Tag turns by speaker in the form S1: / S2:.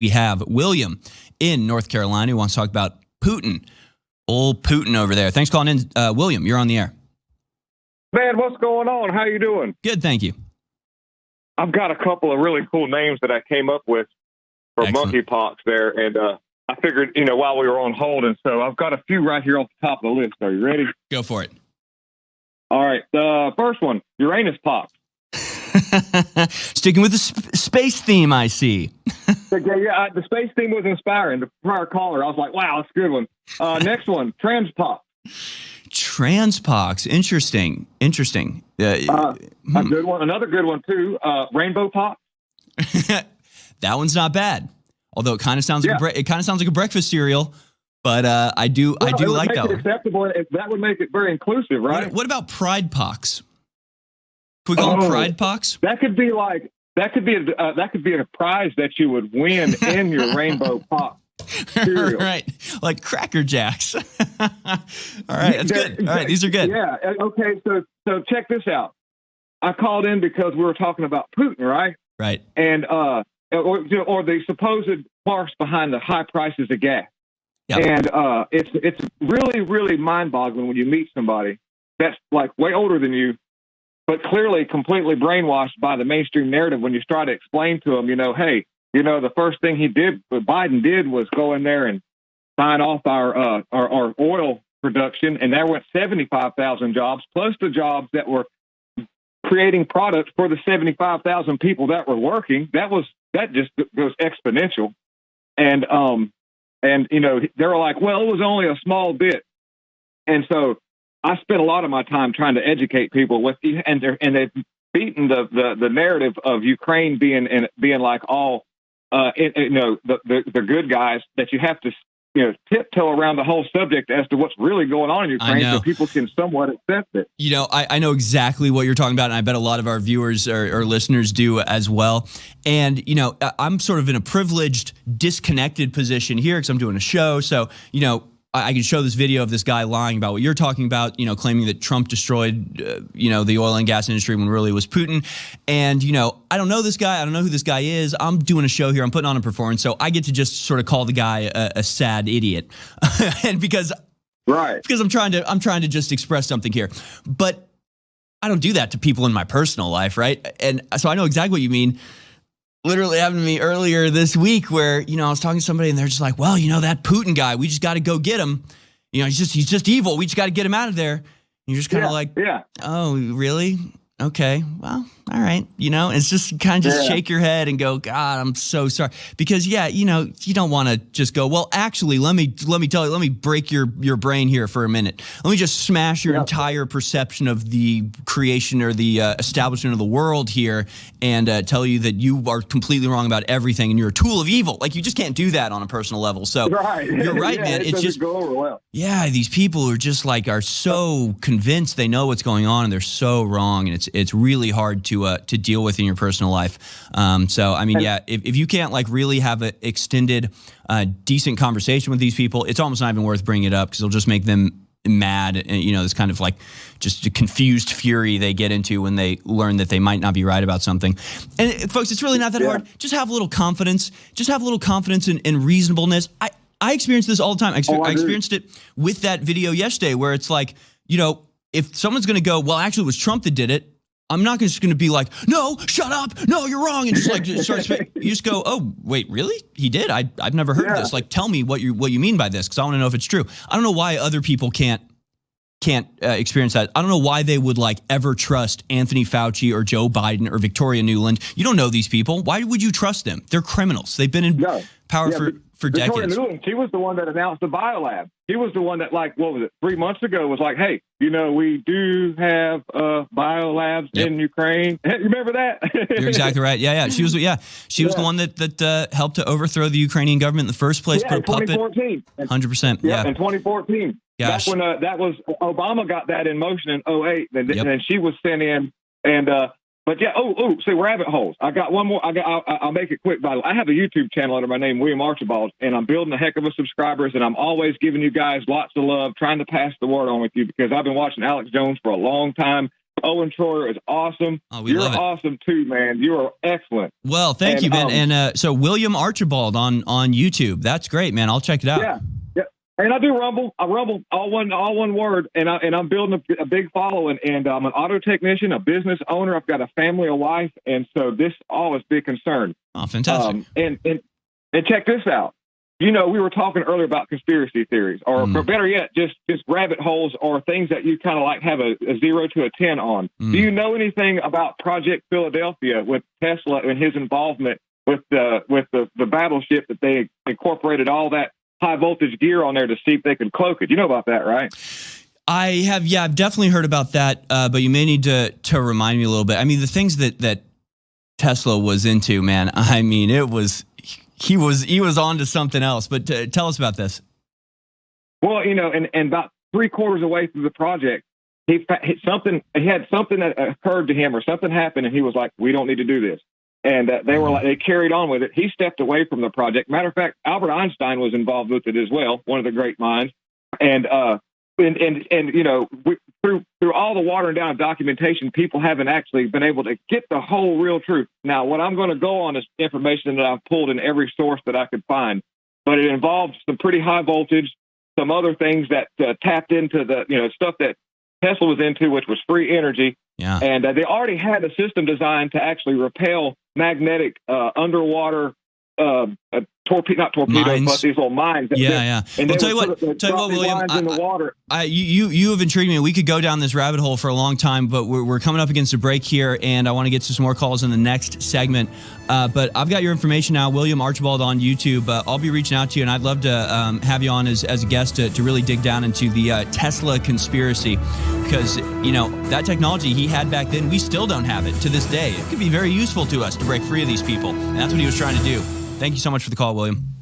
S1: We have William in North Carolina who wants to talk about Putin. Old Putin over there. Thanks for calling in, William. You're on the air.
S2: Man, what's going on? How you doing?
S1: Good, thank you.
S2: I've got a couple of really cool names that I came up with for monkeypox there, and I figured, while we were on hold, and so I've got a few right here off the top of the list. Are you ready?
S1: Go for it.
S2: All right. The first one, Uranus pox.
S1: Sticking with the space theme, I see.
S2: The space theme was inspiring. The prior caller, I was like, wow, that's a good one. Next one, transpox.
S1: Transpox. Interesting.
S2: A good one. Another good one, too. Rainbow pox.
S1: That one's not bad. Although it kind of sounds like a breakfast cereal, but I do like that one.
S2: Acceptable. That would make it very inclusive, right?
S1: What about pride pox? Can we call it pride pox?
S2: That could be a prize that you would win in your rainbow pox cereal.
S1: Right, like Cracker Jacks. All right, that's good. All right, these are good.
S2: Yeah. Okay. So check this out. I called in because we were talking about Putin, right?
S1: Right.
S2: And or the supposed farce behind the high prices of gas. Yep. And it's really, really mind-boggling when you meet somebody that's like way older than you, but clearly completely brainwashed by the mainstream narrative when you try to explain to them, hey, the first thing Biden did was go in there and sign off our oil production, and there went 75,000 jobs, plus the jobs that were creating products for the 75,000 people that were working. That just goes exponential. And they were like, well, it was only a small bit. And so I spent a lot of my time trying to educate people and they've beaten the narrative of Ukraine being like all, the good guys, that you have to, tiptoe around the whole subject as to what's really going on in Ukraine so people can somewhat accept it.
S1: I know exactly what you're talking about, and I bet a lot of our viewers or listeners do as well. And, I'm sort of in a privileged, disconnected position here because I'm doing a show. So, I can show this video of this guy lying about what you're talking about, claiming that Trump destroyed, the oil and gas industry when really it was Putin. And, I don't know this guy. I don't know who this guy is. I'm doing a show here. I'm putting on a performance. So I get to just sort of call the guy a sad idiot. And because I'm trying to just express something here. But I don't do that to people in my personal life, right? And so I know exactly what you mean. Literally happened to me earlier this week where, I was talking to somebody and they're just like, well, that Putin guy, we just got to go get him. He's just evil. We just got to get him out of there. And you're just kind of oh, really? Okay, well, all right. It's just kind of shake your head and go, God, I'm so sorry. Because, you don't want to just go, well, actually, let me tell you, let me break your brain here for a minute. Let me just smash your entire perception of the creation or the establishment of the world here and tell you that you are completely wrong about everything and you're a tool of evil. Like, you just can't do that on a personal level. So you're right, man.
S2: It's just go over well.
S1: Yeah, these people are just are so convinced they know what's going on and they're so wrong, and it's really hard to deal with in your personal life. So I mean, if you can't really have an extended, decent conversation with these people, it's almost not even worth bringing it up because it'll just make them mad. And this kind of just a confused fury they get into when they learn that they might not be right about something. And folks, it's really not that hard. Just have a little confidence. Just have a little confidence and reasonableness. I experience this all the time. I experienced it with that video yesterday where it's if someone's going to go, well, actually it was Trump that did it, I'm not just going to be like, no, shut up, no, you're wrong, and just start. You just go, oh, wait, really? He did? I've never heard of this. Tell me what you mean by this, because I want to know if it's true. I don't know why other people can't experience that. I don't know why they would ever trust Anthony Fauci or Joe Biden or Victoria Nuland. You don't know these people. Why would you trust them? They're criminals. They've been in power for decades.
S2: Victoria Nuland, she was the one that announced the biolab. She was the one that, what was it, 3 months ago was like, hey, we do have biolabs in Ukraine. You remember that?
S1: You're exactly right. Yeah. She was the one that helped to overthrow the Ukrainian government in the first place.
S2: Yeah, in 2014.
S1: 100%. Yeah,
S2: in 2014.
S1: Gosh.
S2: Back when that was Obama got that in motion in 2008, and then she was sent in, and but yeah, see, rabbit holes. I got one more. I'll make it quick. I have a YouTube channel under my name, William Archibald, and I'm building a heck of a subscribers, and I'm always giving you guys lots of love, trying to pass the word on with you because I've been watching Alex Jones for a long time. Owen Troyer is awesome.
S1: Oh, we
S2: You're
S1: love it.
S2: awesome too, man. You are excellent.
S1: Well, thank you, man. And so William Archibald on YouTube. That's great, man. I'll check it out.
S2: Yeah. And I do Rumble. I Rumble all one word, and I'm building a big following. And I'm an auto technician, a business owner. I've got a family, a wife, and so this all is big concern.
S1: Oh, fantastic.
S2: And check this out. We were talking earlier about conspiracy theories, or better yet, just rabbit holes or things that you kind of like have a 0 to a 10 on. Do you know anything about Project Philadelphia with Tesla and his involvement with the battleship that they incorporated all that high voltage gear on there to see if they could cloak it? You know about that, right?
S1: I have, yeah, I've definitely heard about that, but you may need to remind me a little bit. I mean, the things that Tesla was into, man, I mean, he was on to something else. But tell us about this.
S2: Well, and about 3/4 away through the project, he had something that occurred to him, or something happened, and he was like, "We don't need to do this." And they carried on with it. He stepped away from the project. Matter of fact, Albert Einstein was involved with it as well, one of the great minds. And through all the watering down documentation, people haven't actually been able to get the whole real truth. Now, what I'm going to go on is information that I've pulled in every source that I could find, but it involved some pretty high voltage, some other things that tapped into the stuff that Tesla was into, which was free energy.
S1: Yeah. And
S2: they already had a system designed to actually repel magnetic underwater not torpedoes,
S1: mines.
S2: but these little mines.
S1: Yeah.
S2: And
S1: Well, tell you what, William,
S2: in the water.
S1: You have intrigued me. We could go down this rabbit hole for a long time, but we're coming up against a break here, and I want to get to some more calls in the next segment. But I've got your information now, William Archibald on YouTube. I'll be reaching out to you, and I'd love to have you on as a guest to really dig down into the Tesla conspiracy, because that technology he had back then, we still don't have it to this day. It could be very useful to us to break free of these people, and that's what he was trying to do. Thank you so much for the call, William.